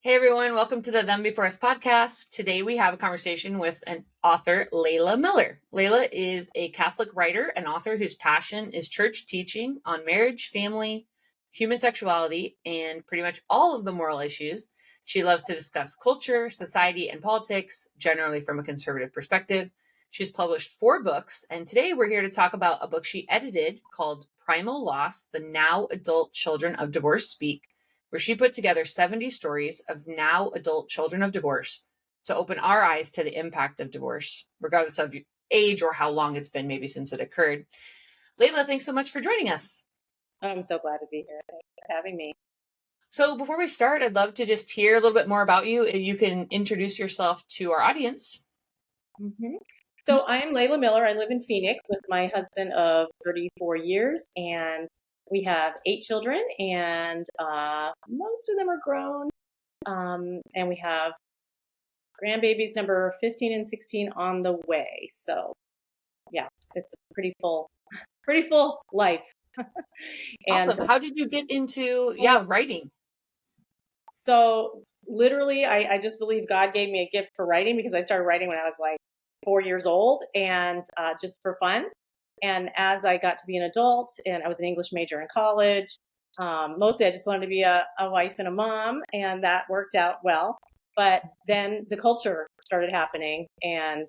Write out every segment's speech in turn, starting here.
Hey everyone, welcome to the Them Before Us podcast. Today we have a conversation with an author, Leila Miller. Leila is a Catholic writer and author whose passion is church teaching on marriage, family, human sexuality, and pretty much all of the moral issues. She loves to discuss culture, society, and politics, generally from a conservative perspective. She's published 4 books, and today we're here to talk about a book she edited called Primal Loss, The Now Adult Children of Divorce Speak, where she put together 70 stories of now adult children of divorce to open our eyes to the impact of divorce, regardless of age or how long it's been maybe since it occurred. Leila, thanks so much for joining us. I'm so glad to be here. Thanks for having me. So before we start, I'd love to just hear a little bit more about you. If you can introduce yourself to our audience. So I am Leila Miller. I live in Phoenix with my husband of 34 years, and we have 8 children, and most of them are grown. And we have grandbabies number 15 and 16 on the way. So yeah, it's a pretty full life. And awesome. How did you get into writing? So literally, I just believe God gave me a gift for writing because I started writing when I was like 4 years old, and just for fun. And as I got to be an adult, and I was an English major in college, mostly I just wanted to be a wife and a mom, and that worked out well. But then the culture started happening, and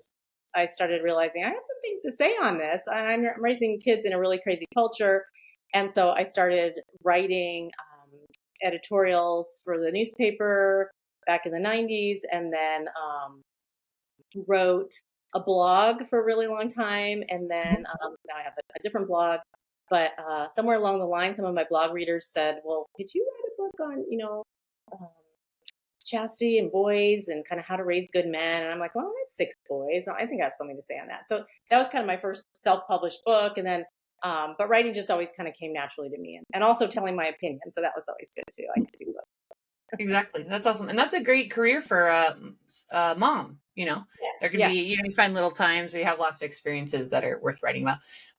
I started realizing I have some things to say on this. I'm raising kids in a really crazy culture. And so I started writing editorials for the newspaper back in the 90s, and then wrote a blog for a really long time, and then now I have a different blog. But somewhere along the line, some of my blog readers said, well, could you write a book on, chastity and boys and kind of how to raise good men? And I'm like, well, I have 6 boys. I think I have something to say on that. So that was kind of my first self-published book. And then, but writing just always kind of came naturally to me, and also telling my opinion. So that was always good too. I could do both. Exactly. That's awesome. And that's a great career for a mom. Yes. There can be, you find little times where you have lots of experiences that are worth writing about.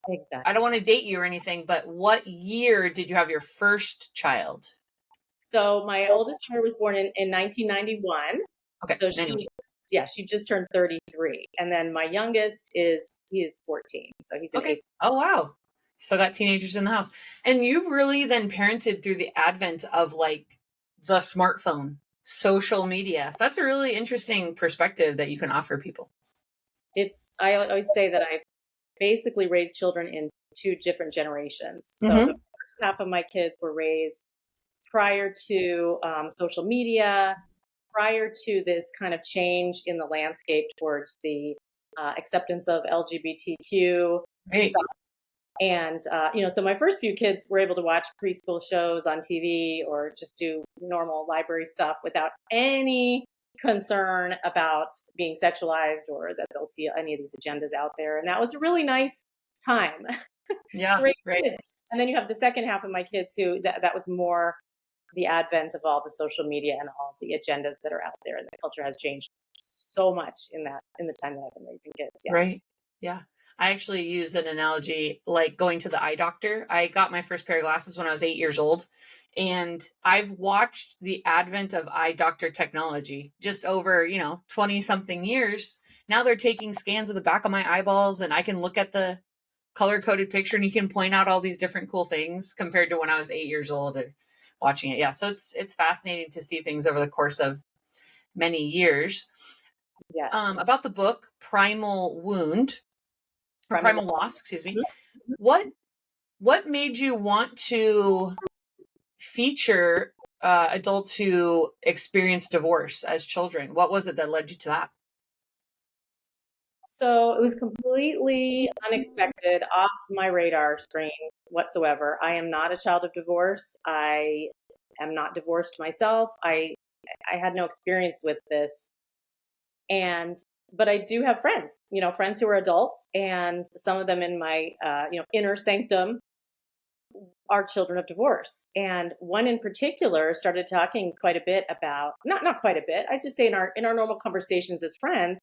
Exactly. I don't want to date you or anything, but what year did you have your first child? So my oldest daughter was born in 1991. Okay. So she just turned 33. And then my youngest he is 14. So he's an 8. Oh, wow. Still got teenagers in the house. And you've really then parented through the advent of like the smartphone, social media. So that's a really interesting perspective that you can offer people. I always say that I've basically raised children in 2 different generations. So the first half of my kids were raised prior to social media, prior to this kind of change in the landscape towards the acceptance of LGBTQ stuff. And, so my first few kids were able to watch preschool shows on TV or just do normal library stuff without any concern about being sexualized or that they'll see any of these agendas out there. And that was a really nice time. Yeah, to raise kids. And then you have the second half of my kids who that was more the advent of all the social media and all the agendas that are out there. And the culture has changed so much in the time that I've been raising kids. Yeah. Right. Yeah. I actually use an analogy like going to the eye doctor. I got my first pair of glasses when I was 8 years old, and I've watched the advent of eye doctor technology just over, 20 something years. Now they're taking scans of the back of my eyeballs, and I can look at the color coded picture and you can point out all these different cool things compared to when I was 8 years old or watching it. Yeah. So it's fascinating to see things over the course of many years. Yes. About the book Primal Loss, excuse me. What made you want to feature adults who experienced divorce as children? What was it that led you to that? So it was completely unexpected, off my radar screen whatsoever. I am not a child of divorce. I am not divorced myself. I had no experience with this. But I do have friends, friends who are adults, and some of them in my, inner sanctum are children of divorce. And one in particular started talking quite a bit about, not quite a bit, I just say in our normal conversations as friends,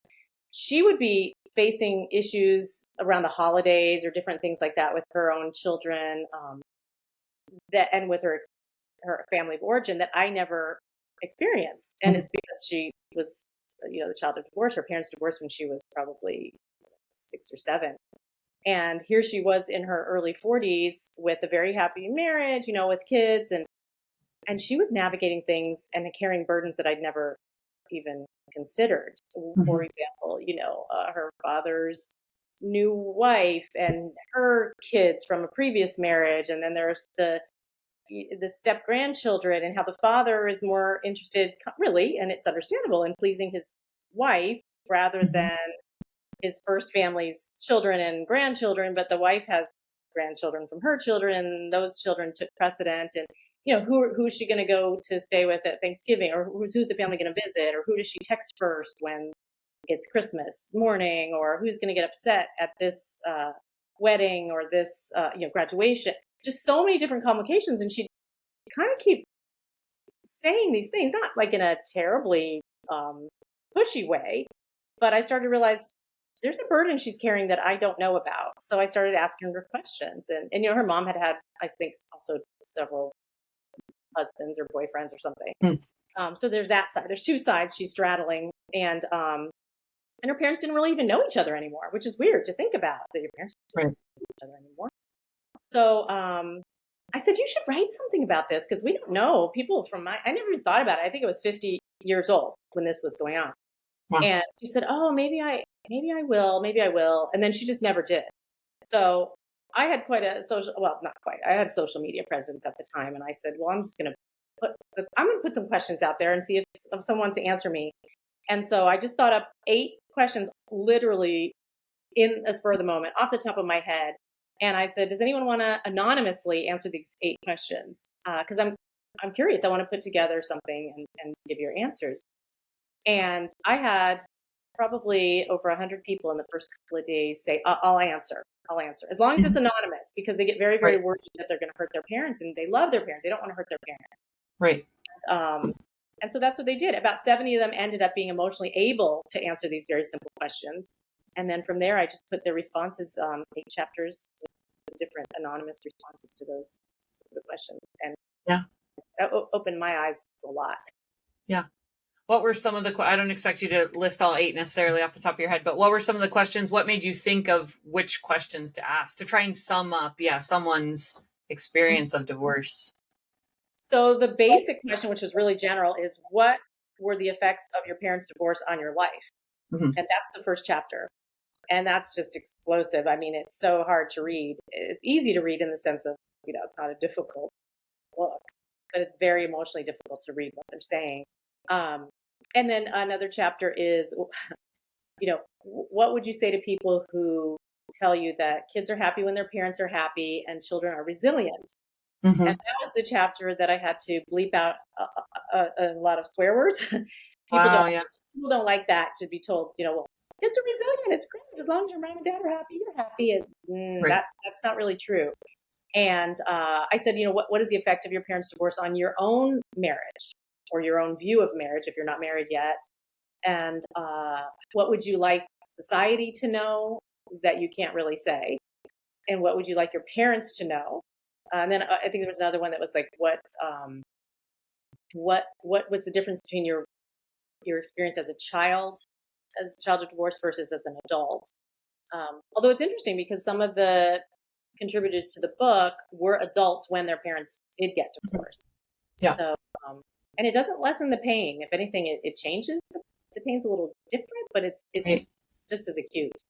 she would be facing issues around the holidays or different things like that with her own children, and with her family of origin that I never experienced. And it's because she was, the child of divorce. Her parents divorced when she was probably 6 or 7. And here she was in her early 40s with a very happy marriage, with kids. And she was navigating things and carrying burdens that I'd never even considered. For example, her father's new wife and her kids from a previous marriage. And then there's the step grandchildren, and how the father is more interested, really, and it's understandable, in pleasing his wife rather than his first family's children and grandchildren. But the wife has grandchildren from her children, and those children took precedent. And who's she going to go to stay with at Thanksgiving, or who's the family going to visit, or who does she text first when it's Christmas morning, or who's going to get upset at this wedding or this graduation. Just so many different complications. And she kind of keep saying these things, not like in a terribly pushy way, but I started to realize there's a burden she's carrying that I don't know about. So I started asking her questions. And her mom had, I think, also several husbands or boyfriends or something. So there's that side. There's two sides she's straddling. And her parents didn't really even know each other anymore, which is weird to think about, that your parents don't know each other anymore. So I said, you should write something about this, because we don't know people from I never even thought about it. I think it was 50 years old when this was going on. Wow. And she said, oh, maybe I will. And then she just never did. So I had quite a not quite. I had a social media presence at the time. And I said, well, I'm going to put some questions out there and see if someone wants to answer me. And so I just thought up 8 questions, literally in a spur of the moment, off the top of my head. And I said, does anyone want to anonymously answer these 8 questions? Because I'm curious. I want to put together something and give your answers. And I had probably over 100 people in the first couple of days say, I'll answer, as long as it's anonymous, because they get very, very worried that they're going to hurt their parents, and they love their parents. They don't want to hurt their parents. Right. And so that's what they did. About 70 of them ended up being emotionally able to answer these very simple questions. And then from there, I just put their responses, 8 chapters with different anonymous responses to the questions. And that opened my eyes a lot. Yeah. What were some of the, I don't expect you to list all 8 necessarily off the top of your head, but what were some of the questions? What made you think of which questions to ask to try and sum up, someone's experience of divorce? So the basic question, which was really general, is what were the effects of your parents' divorce on your life? And that's the first chapter. And that's just explosive. I mean, it's so hard to read. It's easy to read in the sense of, it's not a difficult book, but it's very emotionally difficult to read what they're saying. And then another chapter is, what would you say to people who tell you that kids are happy when their parents are happy and children are resilient? And that was the chapter that I had to bleep out a lot of swear words. People don't like that, to be told, well, kids are resilient. It's great. As long as your mom and dad are happy, you're happy. And that's not really true. And I said, what is the effect of your parents' divorce on your own marriage, or your own view of marriage if you're not married yet? And what would you like society to know that you can't really say? And what would you like your parents to know? And then I think there was another one that was like, what was the difference between your experience as a child of divorce versus as an adult? Although it's interesting, because some of the contributors to the book were adults when their parents did get divorced. Yeah. So, and it doesn't lessen the pain. If anything, it changes. The pain's a little different, but it's just as acute.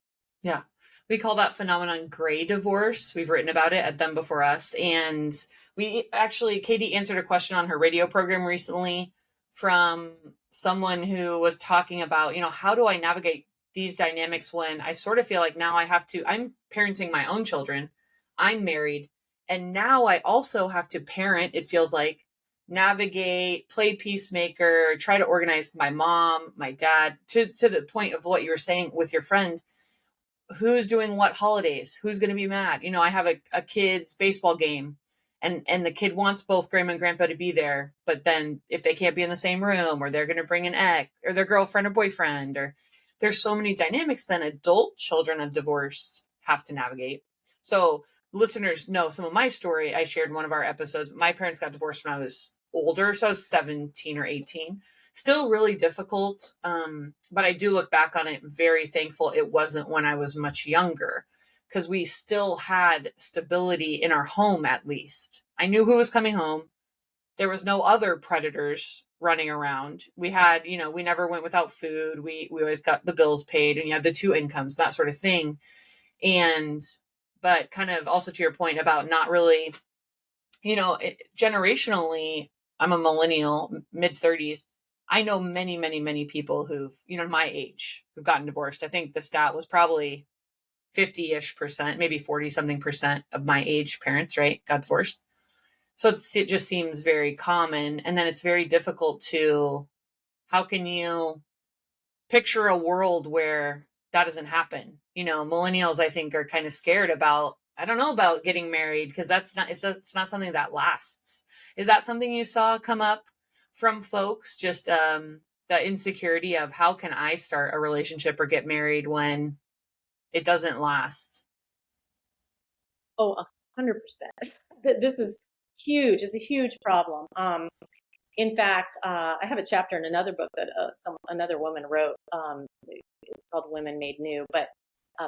Yeah. We call that phenomenon gray divorce. We've written about it at Them Before Us. And Katie answered a question on her radio program recently from someone who was talking about, how do I navigate these dynamics when I sort of feel like now I'm parenting my own children. I'm married. And now I also have to parent, it feels like, navigate, play peacemaker, try to organize my mom, my dad, to the point of what you were saying with your friend. Who's doing what holidays? Who's going to be mad? I have a kid's baseball game, and the kid wants both grandma and grandpa to be there. But then if they can't be in the same room, or they're going to bring an ex or their girlfriend or boyfriend, or there's so many dynamics then adult children of divorce have to navigate. So listeners know some of my story. I shared in one of our episodes. My parents got divorced when I was older. So I was 17 or 18. Still really difficult. But I do look back on it very thankful it wasn't when I was much younger, because we still had stability in our home. At least I knew who was coming home. There was no other predators running around. We had, we never went without food. We always got the bills paid, and you had the two incomes, that sort of thing. And, but kind of also to your point about not really, generationally, I'm a millennial, mid 30s. I know many, many, many people who've, my age, who've gotten divorced. I think the stat was probably 50-ish%, maybe 40 something percent of my age parents, right, got divorced. So it just seems very common. And then it's very difficult to, how can you picture a world where that doesn't happen? Millennials, I think, are kind of scared about, I don't know about getting married, because it's not something that lasts. Is that something you saw come up from folks? Just the insecurity of, how can I start a relationship or get married when it doesn't last? Oh, 100%. This is huge. It's a huge problem. In fact, I have a chapter in another book that another woman wrote. It's called Women Made New, but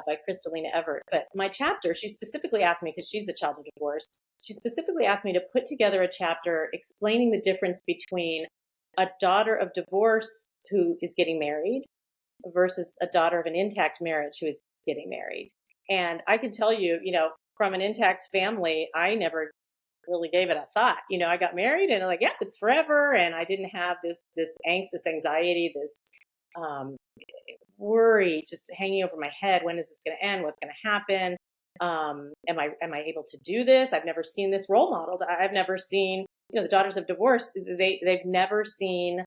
by Kristalina Everett. But my chapter, she specifically asked me, because she's a child of divorce, she specifically asked me to put together a chapter explaining the difference between a daughter of divorce who is getting married versus a daughter of an intact marriage who is getting married. And I can tell you, from an intact family, I never really gave it a thought. I got married and I'm like, yeah, it's forever. And I didn't have this angst, this anxiety, this worry just hanging over my head. When is this going to end? What's going to happen? Am I able to do this? I've never seen this role modeled. I've never seen, the daughters of divorce. They've never seen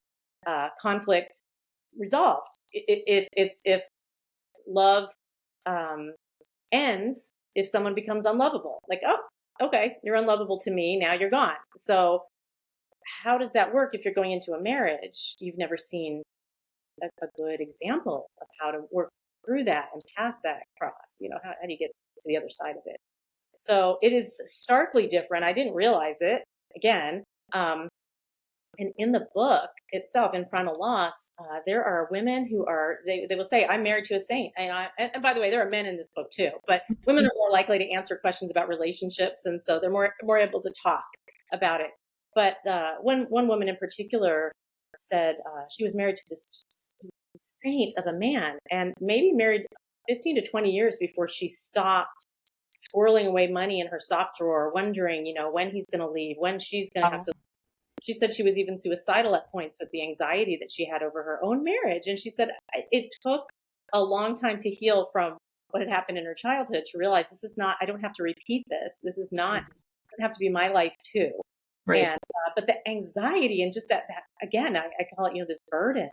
conflict resolved. If love ends, if someone becomes unlovable, like, oh, okay, you're unlovable to me, now you're gone. So how does that work if you're going into a marriage? You've never seen a good example of how to work through that and pass that across. How do you get to the other side of it? So it is starkly different. I didn't realize it. Again, and in the book itself, in Primal Loss, there are women who are, they will say, I'm married to a saint. And by the way, there are men in this book too, but women are more likely to answer questions about relationships. And so they're more able to talk about it. But one woman in particular said she was married to this saint of a man, and maybe married 15 to 20 years before she stopped squirreling away money in her sock drawer, wondering, when he's going to leave, when she's going to have to. She said she was even suicidal at points with the anxiety that she had over her own marriage. And she said it took a long time to heal from what had happened in her childhood to realize this is not, I don't have to repeat this. This is not, it doesn't have to be my life too. Right. And, but the anxiety and just that again, I call it, this burden.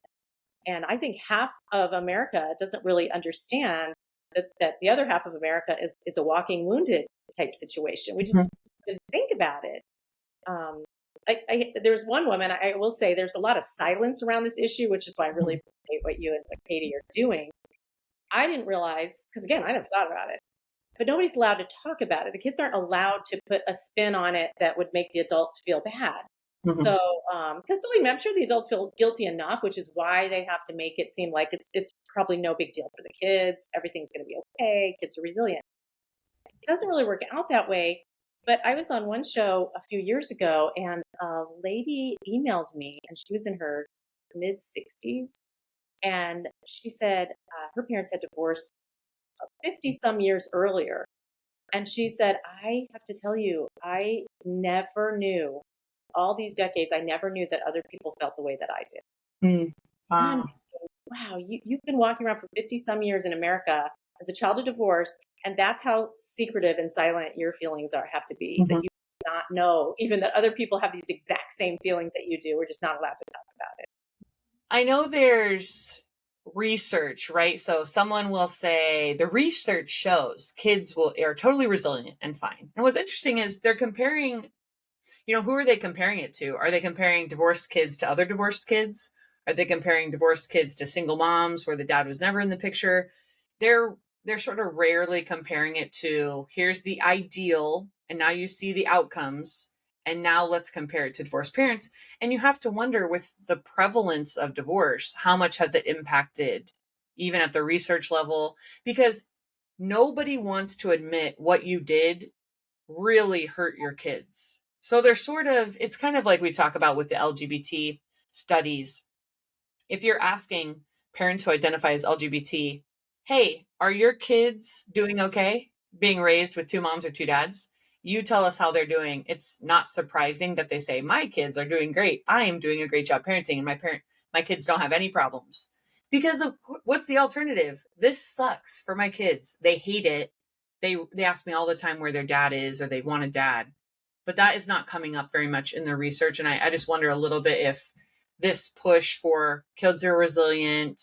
And I think half of America doesn't really understand that the other half of America is a walking wounded type situation. We just didn't think about it. There's one woman, I will say there's a lot of silence around this issue, which is why I really appreciate what you and Katie are doing. I didn't realize, because again, I never thought about it, but nobody's allowed to talk about it. The kids aren't allowed to put a spin on it that would make the adults feel bad. So, because believe me, I'm sure the adults feel guilty enough, which is why they have to make it seem like it's probably no big deal for the kids. Everything's going to be okay. Kids are resilient. It doesn't really work out that way. But I was on one show a few years ago, and a lady emailed me, and she was in her mid 60s. And she said her parents had divorced 50 some years earlier. And she said, I have to tell you, I never knew, all these decades, I never knew that other people felt the way that I did. Wow. Wow, you've been walking around for 50 some years in America as a child of divorce, and that's how secretive and silent your feelings have to be, that you do not know even that other people have these exact same feelings that you do. We're just not allowed to talk about it. I know there's research, right? So someone will say the research shows kids are totally resilient and fine. And what's interesting is they're comparing, who are they comparing it to? Are they comparing divorced kids to other divorced kids? Are they comparing divorced kids to single moms where the dad was never in the picture? They're sort of rarely comparing it to, here's the ideal, and now you see the outcomes, And now let's compare it to divorced parents. And you have to wonder, with the prevalence of divorce, how much has it impacted, even at the research level? Because nobody wants to admit what you did really hurt your kids. So they're sort of, it's kind of like we talk about with the LGBT studies. If you're asking parents who identify as LGBT, hey, are your kids doing okay being raised with two moms or two dads? You tell us how they're doing. It's not surprising that they say, my kids are doing great. I am doing a great job parenting, and my kids don't have any problems. Because of what's the alternative? This sucks for my kids. They hate it. They ask me all the time where their dad is, or they want a dad. But that is not coming up very much in the research. And I just wonder a little bit if this push for kids are resilient,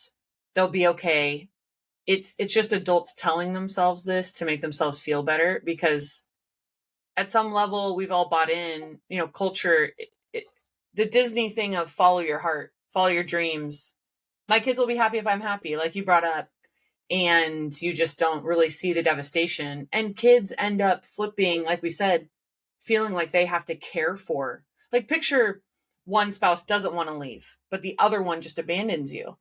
they'll be okay. It's just adults telling themselves this to make themselves feel better, because at some level we've all bought in, culture, the Disney thing of follow your heart, follow your dreams. My kids will be happy if I'm happy, like you brought up, and you just don't really see the devastation. And kids end up flipping, like we said, feeling like they have to care for. Like, picture one spouse doesn't want to leave, but the other one just abandons you.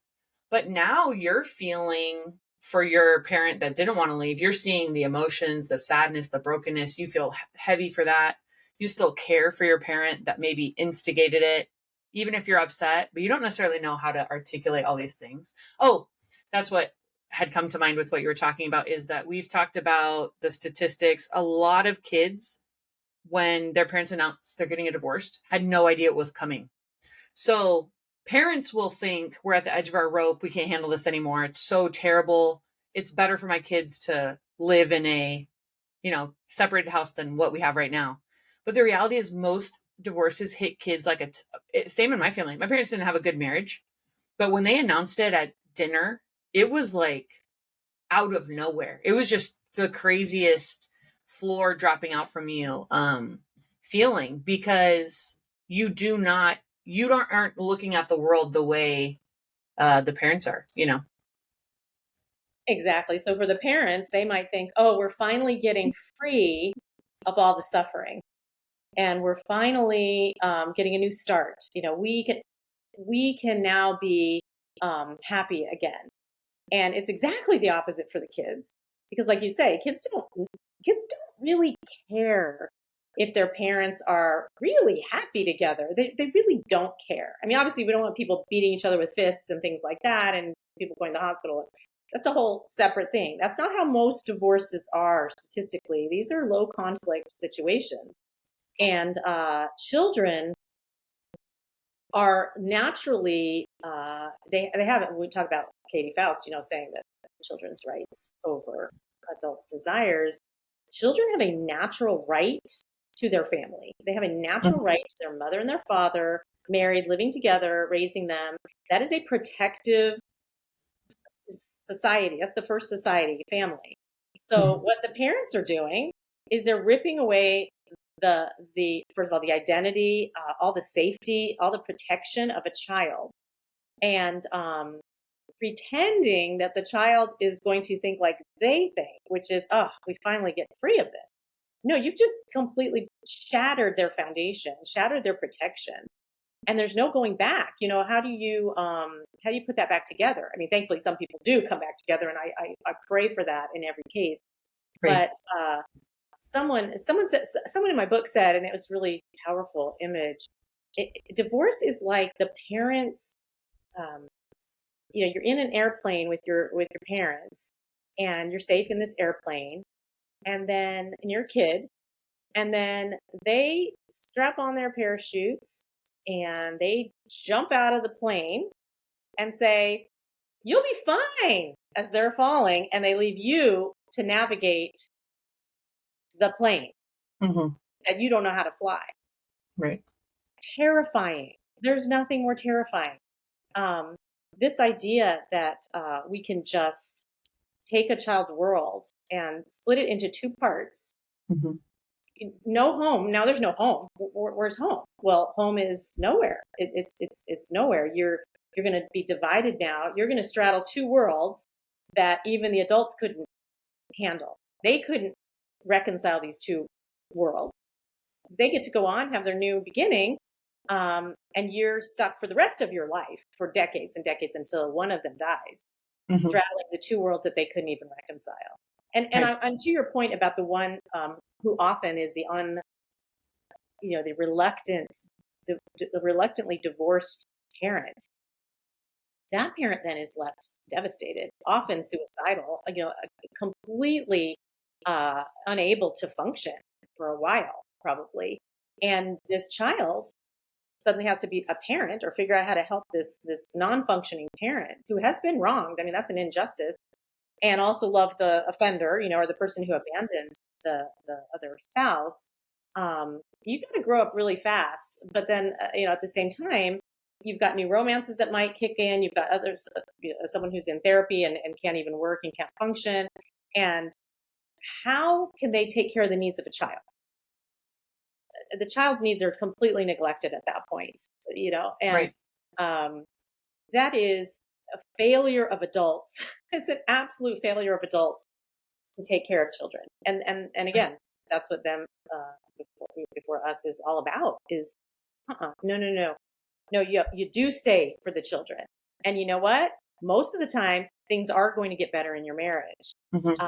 But now you're feeling for your parent that didn't want to leave. You're seeing the emotions, the sadness, the brokenness. You feel heavy for that. You still care for your parent that maybe instigated it, even if you're upset, but you don't necessarily know how to articulate all these things. Oh, that's what had come to mind with what you were talking about, is that we've talked about the statistics. A lot of kids, when their parents announced they're getting a divorce, had no idea it was coming. So parents will think, we're at the edge of our rope. We can't handle this anymore. It's so terrible. It's better for my kids to live in a, separated house than what we have right now. But the reality is, most divorces hit kids like same in my family. My parents didn't have a good marriage, but when they announced it at dinner, it was like out of nowhere. It was just the craziest floor dropping out from you feeling, because you aren't looking at the world the way the parents are. Exactly. So for the parents, they might think, oh, we're finally getting free of all the suffering, and we're finally getting a new start. We can now be happy again. And it's exactly the opposite for the kids, because, like you say, kids don't really care if their parents are really happy together. They really don't care. I mean, obviously, we don't want people beating each other with fists and things like that, and people going to the hospital. That's a whole separate thing. That's not how most divorces are statistically. These are low conflict situations. And children are naturally, they haven't, we talk about Katie Faust, saying that children's rights over adults' desires. Children have a natural right to their family. They have a natural right to their mother and their father, married, living together, raising them. That is a protective society. That's the first society, family. So what the parents are doing is they're ripping away the first of all, the identity, all the safety, all the protection of a child, and pretending that the child is going to think like they think, which is, oh, we finally get free of this. No, you've just completely shattered their foundation, shattered their protection, and there's no going back. How do you put that back together? I mean, thankfully, some people do come back together, and I pray for that in every case. Right. But someone in my book said, and it was really powerful image. Divorce is like the parents. You're in an airplane with your parents, and you're safe in this airplane, and you're a kid, and then they strap on their parachutes and they jump out of the plane and say, "You'll be fine," as they're falling, and they leave you to navigate the plane that you don't know how to fly. Right. Terrifying. There's nothing more terrifying. This idea that we can just take a child's world and split it into two parts. No home. Now there's no home. Where's home? Well, home is nowhere. It's nowhere. You're going to be divided now. You're going to straddle two worlds that even the adults couldn't handle. They couldn't reconcile these two worlds. they get to go on, have their new beginning, and you're stuck for the rest of your life for decades and decades until one of them dies, Hmm. straddling the two worlds that they couldn't even reconcile. Right. And to your point about the one who often is the reluctant, the reluctantly divorced parent, that parent then is left devastated, often suicidal, completely unable to function for a while, probably. And this child suddenly has to be a parent or figure out how to help this non-functioning parent who has been wronged. I mean, that's an injustice. And also love the offender, or the person who abandoned the other spouse. You got to grow up really fast. But then, at the same time, you've got new romances that might kick in. You've got others, someone who's in therapy and can't even work and can't function. And how can they take care of the needs of a child? The child's needs are completely neglected at that point, and Right. um, that is a failure of adults. It's an absolute failure of adults to take care of children. And again, that's what them before us is all about. Is no, you do stay for the children. And you know what? Most of the time, things are going to get better in your marriage. Hmm. Uh,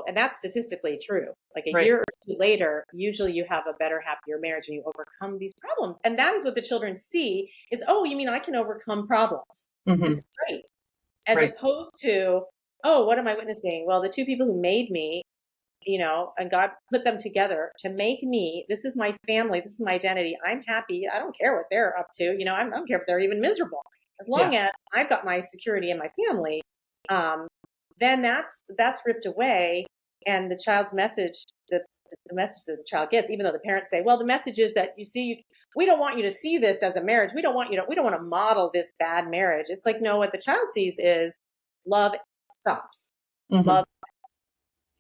and that's statistically true. Like a Right. year or two later, usually you have a better, happier marriage and you overcome these problems. And that is what the children see is, oh, you mean I can overcome problems? This Hmm. is great. As Right. opposed to, oh, what am I witnessing? Well, the two people who made me, and God put them together to make me, this is my family, this is my identity. I'm happy. I don't care what they're up to. I don't care if they're even miserable. As long Yeah. as I've got my security and my family, um, then that's ripped away. And the child's message, the message that the child gets, even though the parents say, well, the message is that we don't want you to see this as a marriage. We don't want to model this bad marriage. It's like, no, what the child sees is love stops. Hmm. Love.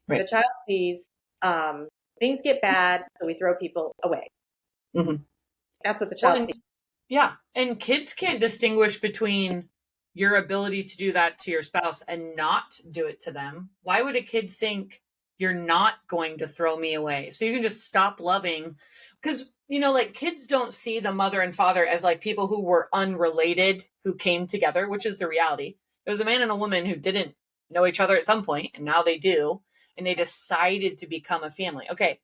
The Right. child sees things get bad, so we throw people away. Hmm. That's what the Well, child and sees. yeah, and kids can't distinguish between your ability to do that to your spouse and not do it to them. Why would a kid think you're not going to throw me away? So you can just stop loving. Because, like kids don't see the mother and father as like people who were unrelated, who came together, which is the reality. It was a man and a woman who didn't know each other at some point, and now they do. And they decided to become a family. Okay,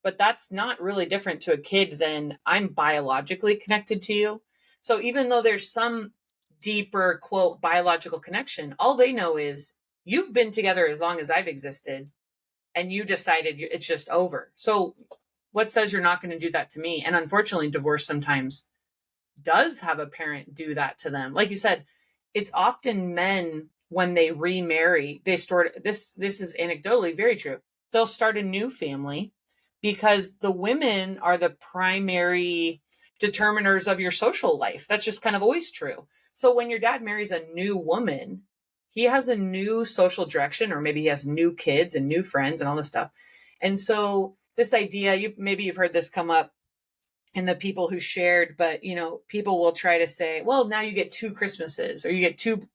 but that's not really different to a kid than I'm biologically connected to you. So even though there's some deeper, quote, biological connection, all they know is you've been together as long as I've existed and you decided it's just over. So what says you're not going to do that to me? And unfortunately, divorce sometimes does have a parent do that to them. Like you said, it's often men when they remarry, they start this is anecdotally very true. They'll start a new family because the women are the primary determiners of your social life. That's just kind of always true. So when your dad marries a new woman, he has a new social direction, or maybe he has new kids and new friends and all this stuff. And so this idea, you've heard this come up and the people who shared, but people will try to say, well, now you get two Christmases or you get two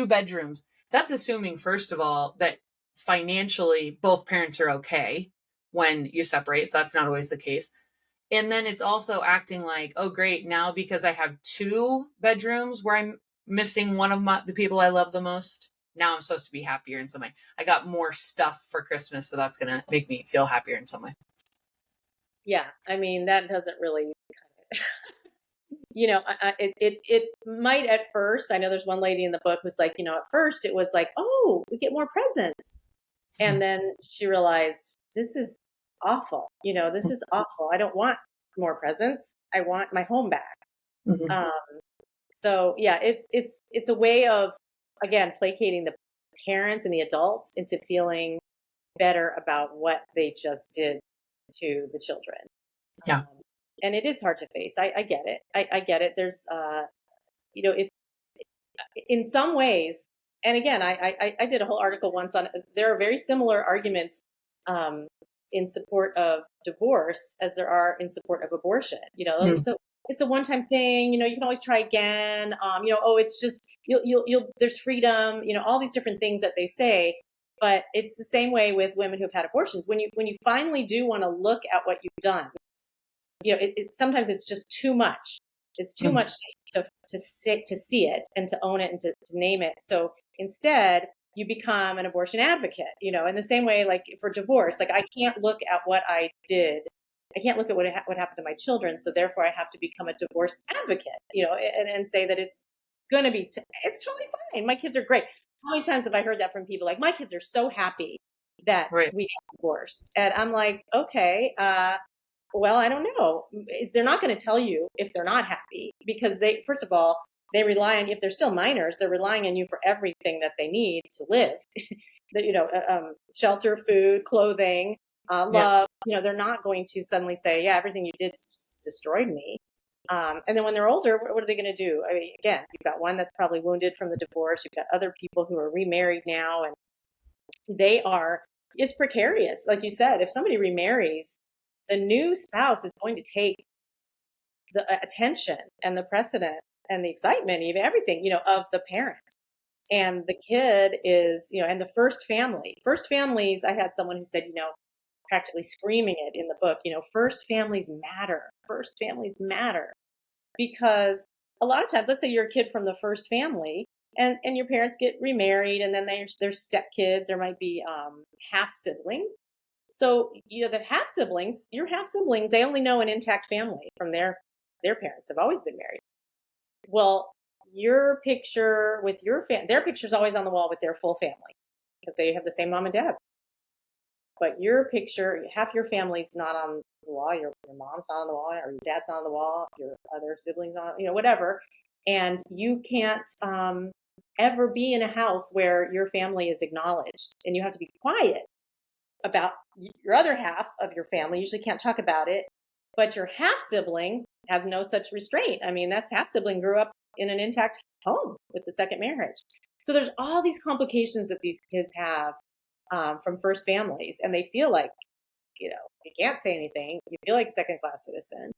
bedrooms. That's assuming, first of all, that financially both parents are okay when you separate. So that's not always the case. And then it's also acting like, oh great, now because I have two bedrooms where I'm missing one of the people I love the most, now I'm supposed to be happier in some way. I got more stuff for Christmas, so that's gonna make me feel happier in some way. Yeah, I mean that doesn't really, it might at first. I know there's one lady in the book who's like, at first it was like, oh, we get more presents, and then she realized this is awful. This is awful. I don't want more presents. I want my home back. Mhm. Um, so yeah, it's a way of, again, placating the parents and the adults into feeling better about what they just did to the children. Yeah. And it is hard to face. I get it. I get it. There's, if in some ways, and again, I did a whole article once on, there are very similar arguments um, in support of divorce as there are in support of abortion. Mm. So it's a one-time thing. You can always try again. Oh, it's just, you'll, there's freedom. All these different things that they say. But it's the same way with women who've had abortions. When you finally do want to look at what you've done, sometimes it's just too much. It's too much to see it and to own it and to name it. So instead, you become an abortion advocate. In the same way, like for divorce, like I can't look at what I did. I can't look at what happened to my children. So therefore, I have to become a divorce advocate. And say that it's going to be. It's totally fine. My kids are great. How many times have I heard that from people? Like, my kids are so happy that Right. we got divorced, and I'm like, okay. Well, I don't know. They're not going to tell you if they're not happy, because first of all, they rely on you. If they're still minors, they're relying on you for everything that they need to live. Shelter, food, clothing, love. They're not going to suddenly say, yeah, everything you did destroyed me. And then when they're older, what are they going to do? I mean, again, you've got one that's probably wounded from the divorce. You've got other people who are remarried now, and it's precarious. Like you said, if somebody remarries, the new spouse is going to take the attention and the precedent and the excitement, even everything, of the parent. And the kid is, and the first families, I had someone who said, practically screaming it in the book, first families matter. First families matter. Because a lot of times, let's say you're a kid from the first family, and your parents get remarried, and then there's stepkids. There might be half siblings. So the your half siblings, they only know an intact family from their parents have always been married. Well, your picture with their picture's always on the wall with their full family because they have the same mom and dad. But your picture, half your family's not on the wall. Your mom's not on the wall, or your dad's not on the wall. Your other siblings on, whatever. And you can't ever be in a house where your family is acknowledged, and you have to be quiet about your other half of your family. You usually can't talk about it, but your half sibling has no such restraint. I mean, that's half sibling grew up in an intact home with the second marriage. So there's all these complications that these kids have from first families, and they feel like, you can't say anything. You feel like a second-class citizen.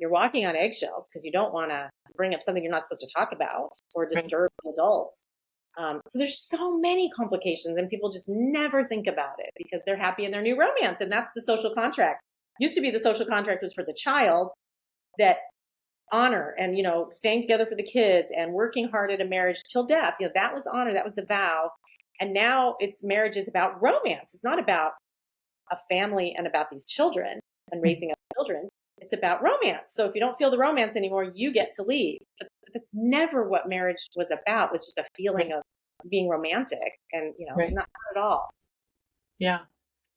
You're walking on eggshells because you don't want to bring up something you're not supposed to talk about or disturb adults. So there's so many complications, and people just never think about it because they're happy in their new romance. And that's the social contract. Used to be the social contract was for the child, that honor and, staying together for the kids and working hard at a marriage till death. That was honor. That was the vow. And now marriage is about romance. It's not about a family and about these children and raising up children. It's about romance. So if you don't feel the romance anymore, you get to leave. But that's never what marriage was about. It was just a feeling of being romantic, and not at all. Yeah.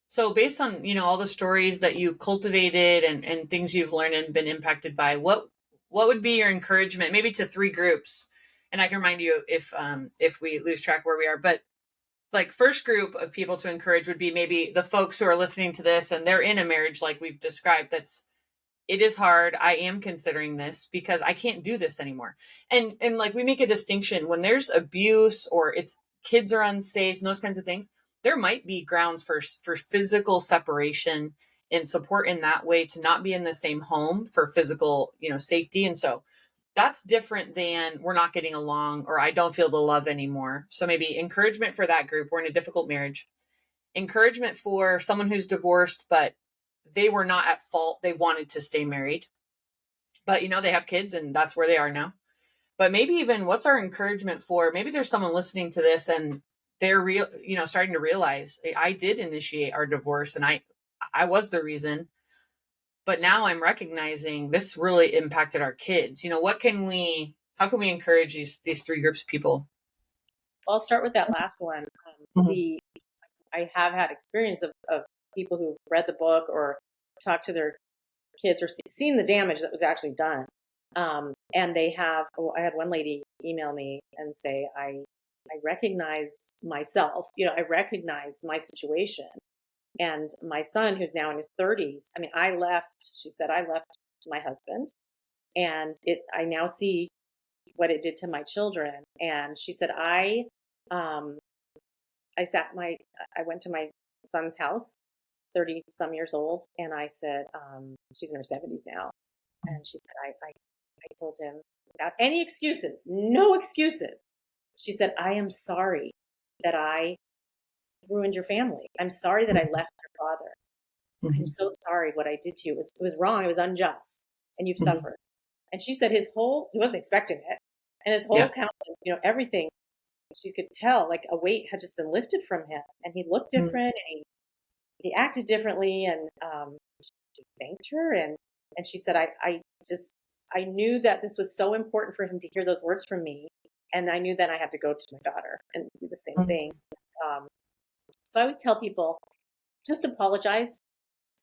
So based on, all the stories that you cultivated and things you've learned and been impacted by, what would be your encouragement, maybe to three groups? And I can remind you if we lose track where we are, but like first group of people to encourage would be maybe the folks who are listening to this and they're in a marriage like we've described. It is hard. I am considering this because I can't do this anymore. And like we make a distinction when there's abuse or it's kids are unsafe and those kinds of things, there might be grounds for physical separation and support in that way to not be in the same home for physical, safety. And so that's different than we're not getting along or I don't feel the love anymore. So maybe encouragement for that group. We're in a difficult marriage. Encouragement for someone who's divorced, but they were not at fault. They wanted to stay married, but they have kids and that's where they are now. But maybe even what's our encouragement for, maybe there's someone listening to this and they're starting to realize I did initiate our divorce and I was the reason. But now I'm recognizing this really impacted our kids. How can we encourage these three groups of people? Well, I'll start with that last one. I have had experience of people who've read the book or talked to their kids or seen the damage that was actually done. And they have, I had one lady email me and say, I recognized myself, I recognized my situation. And my son, who's now in his 30s, I mean, she said, I left my husband, and I now see what it did to my children. And she said, I went to my son's house, 30 some years old. And I said, she's in her 70s now. And she said, I told him without any excuses, no excuses. She said, I am sorry that I ruined your family. I'm sorry that I left your father. I'm Mhm. so sorry what I did to you. It was wrong. It was unjust. And you've Mhm. suffered. And she said he wasn't expecting it. And his whole Yeah. countenance, everything, she could tell like a weight had just been lifted from him. And he looked Mhm. different and he acted differently. And she thanked her. And she said, I knew that this was so important for him to hear those words from me. And I knew then I had to go to my daughter and do the same thing. Mhm. Um, so I always tell people, just apologize.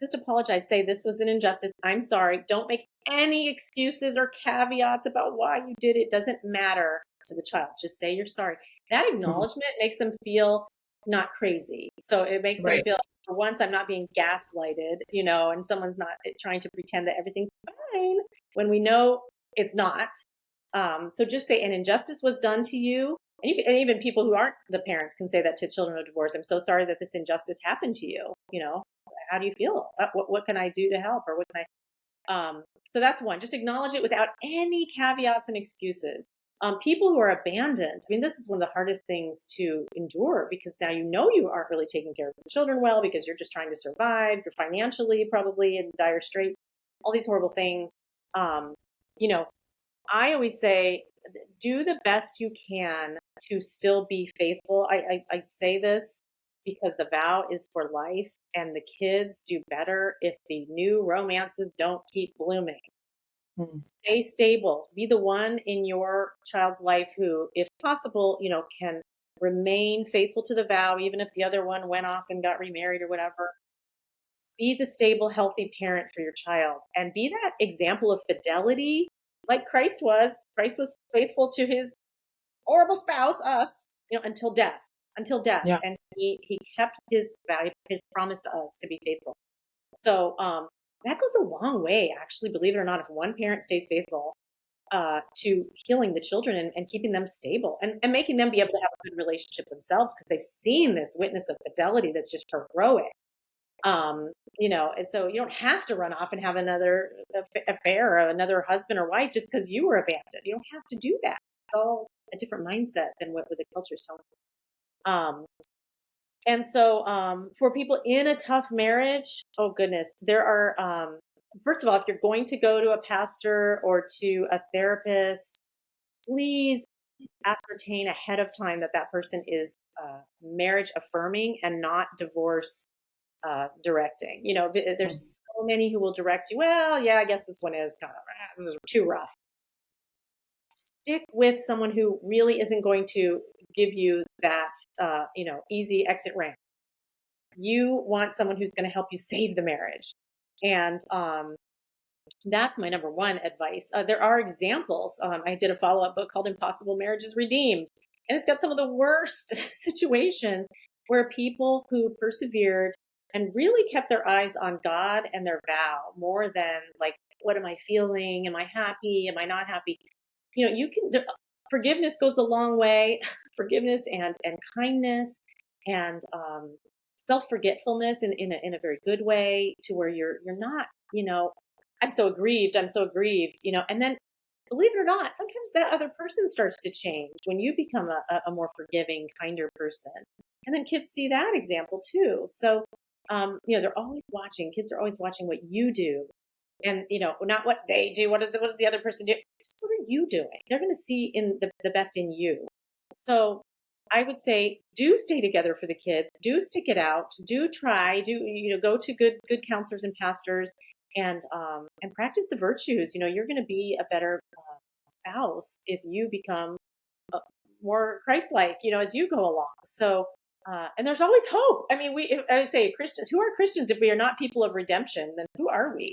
Just apologize. Say this was an injustice. I'm sorry. Don't make any excuses or caveats about why you did it. Doesn't matter to the child. Just say you're sorry. That Mhm. acknowledgement makes them feel not crazy. So it makes them Right. feel, for once, I'm not being gaslighted, and someone's not trying to pretend that everything's fine when we know it's not. So just say an injustice was done to you. And even people who aren't the parents can say that to children of divorce. I'm so sorry that this injustice happened to you. How do you feel? What can I do to help? Or what can so that's one. Just acknowledge it without any caveats and excuses. People who are abandoned, I mean, this is one of the hardest things to endure because now you aren't really taking care of the children well because you're just trying to survive. You're financially probably in dire straits, all these horrible things. Um, you know, I always say, do the best you can to still be faithful. I say this because the vow is for life, and the kids do better if the new romances don't keep blooming. Mhm. Stay stable. Be the one in your child's life who, if possible, can remain faithful to the vow, even if the other one went off and got remarried or whatever. Be the stable, healthy parent for your child and be that example of fidelity like Christ was. Christ was faithful to his horrible spouse, us, until death. Yeah. And he kept his value, his promise to us to be faithful. So that goes a long way, actually, believe it or not, if one parent stays faithful to healing the children and keeping them stable and making them be able to have a good relationship themselves because they've seen this witness of fidelity that's just heroic. And so you don't have to run off and have another affair or another husband or wife just because you were abandoned. You don't have to do that. It's all a different mindset than what the culture is telling you. And so for people in a tough marriage, oh goodness, there are, first of all, if you're going to go to a pastor or to a therapist, please ascertain ahead of time that that person is marriage affirming and not divorce directing. Mhm. There's so many who will direct you. Well, yeah, I guess this one is kind of this is too rough. Stick with someone who really isn't going to give you that easy exit ramp. You want someone who's going to help you save the marriage, and that's my number one advice. There are examples. I did a follow up book called Impossible Marriages Redeemed, and it's got some of the worst situations where people who persevered and really kept their eyes on God and their vow more than like, what am I feeling? Am I happy? Am I not happy? Forgiveness goes a long way. Forgiveness and kindness and self forgetfulness in a very good way to where you're not, I'm so aggrieved. I'm so aggrieved, and then believe it or not, sometimes that other person starts to change when you become a more forgiving, kinder person. And then kids see that example too. So, they're always watching. Kids are always watching what you do and, not what they do. What does the other person do? Just what are you doing? They're going to see in the best in you. So I would say do stay together for the kids. Do stick it out. Do try. Do go to good counselors and pastors and practice the virtues. You're going to be a better spouse if you become more Christ-like, as you go along. So, and there's always hope. I mean, I would say Christians. Who are Christians if we are not people of redemption? Then who are we?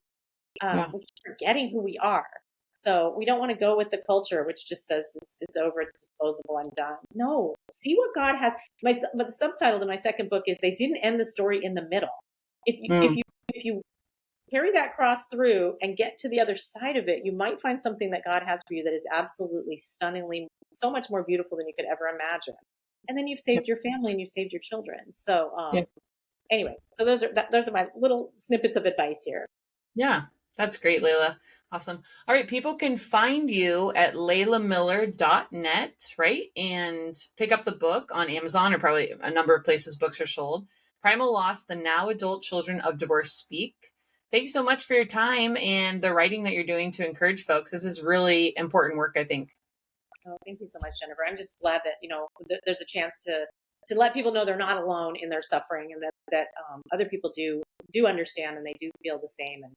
Yeah. We keep forgetting who we are. So we don't want to go with the culture, which just says it's over, it's disposable, I'm done. No, see what God has. But the subtitle to my second book is "They didn't end the story in the middle." If you if Mm. you if you carry that cross through and get to the other side of it, you might find something that God has for you that is absolutely stunningly so much more beautiful than you could ever imagine. And then you've Yep. saved your family and you've saved your children. So Yep. anyway, so those are my little snippets of advice here. Yeah. That's great, Leila. Awesome. All right. People can find you at leilamiller.net, right? And pick up the book on Amazon or probably a number of places books are sold. Primal Loss, The Now Adult Children of Divorce Speak. Thank you so much for your time and the writing that you're doing to encourage folks. This is really important work, I think. Oh, thank you so much, Jennifer. I'm just glad that, there's a chance to let people know they're not alone in their suffering, and that other people do understand, and they do feel the same, and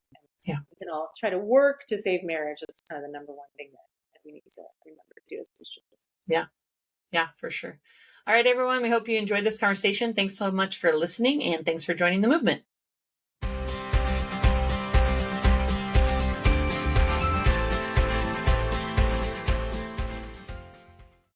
Yeah. we can all try to work to save marriage. That's kind of the number one thing that we need to remember to do as Christians. Yeah. Yeah, for sure. All right, everyone. We hope you enjoyed this conversation. Thanks so much for listening, and thanks for joining the movement.